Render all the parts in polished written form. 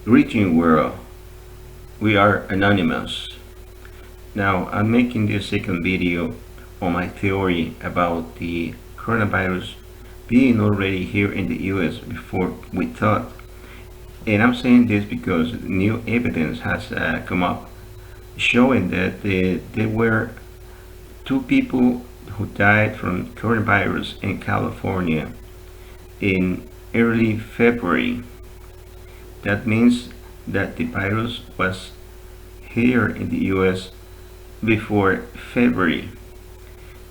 Greeting world, we are anonymous. Now I'm making this second video on my theory about the coronavirus being already here in the US before we thought. And I'm saying this because new evidence has come up showing that there were two people who died from coronavirus in California in early February. That means that the virus was here in the US before February.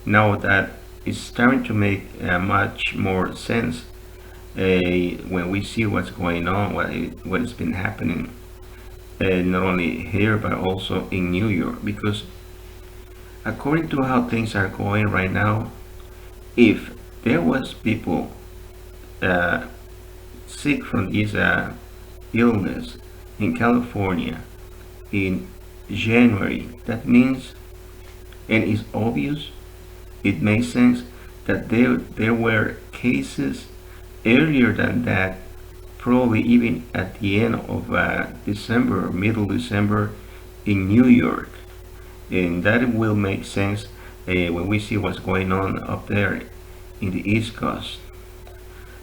Now that is starting to make much more sense when we see what's going on, what has been happening, not only here but also in New York. Because according to how things are going right now, if there was people sick from this illness in California in January, that means, and it's obvious, it makes sense that there were cases earlier than that, probably even at the end of December, middle December in New York. And that will make sense when we see what's going on up there in the East Coast.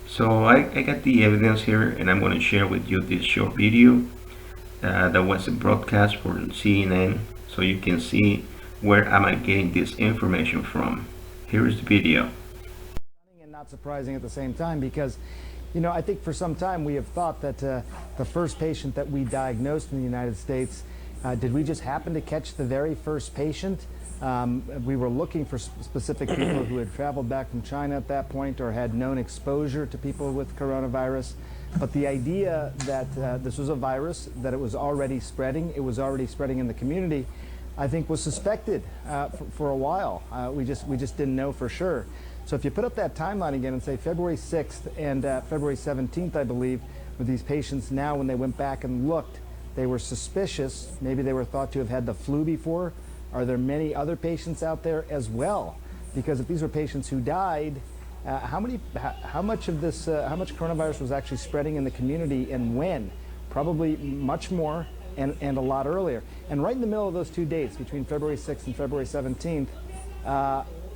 So I got the evidence here, and I'm going to share with you this short video that was a broadcast for CNN, so you can see where am I getting this information from. Here is the video. And not surprising at the same time, because I think for some time we have thought that the first patient that we diagnosed in the United States, did we just happen to catch the very first patient? We were looking for specific people who had traveled back from China at that point or had known exposure to people with coronavirus. But the idea that this was a virus, that it was already spreading in the community, I think was suspected for a while. We just didn't know for sure. So if you put up that timeline again and say February 6th and February 17th, I believe, with these patients now, when they went back and looked, they were suspicious. Maybe they were thought to have had the flu before. Are there many other patients out there as well? Because if these were patients who died, how much coronavirus was actually spreading in the community and when? Probably much more and a lot earlier. And right in the middle of those two dates, between February 6th and February 17th,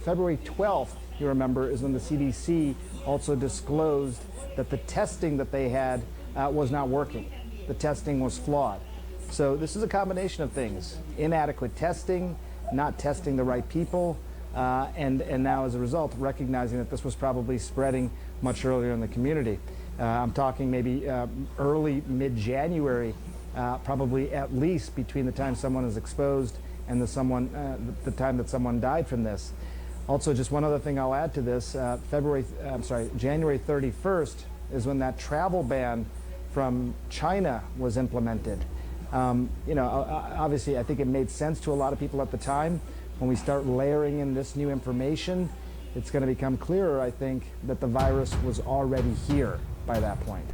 February 12th, you remember, is when the CDC also disclosed that the testing that they had was not working. The testing was flawed. So this is a combination of things: inadequate testing, not testing the right people, and now as a result recognizing that this was probably spreading much earlier in the community. I'm talking maybe early, mid-January, probably at least between the time someone is exposed and the time that someone died from this. Also, just one other thing I'll add to this: January 31st is when that travel ban from China was implemented. Obviously, I think it made sense to a lot of people at the time. When we start layering in this new information, it's going to become clearer, I think, that the virus was already here by that point.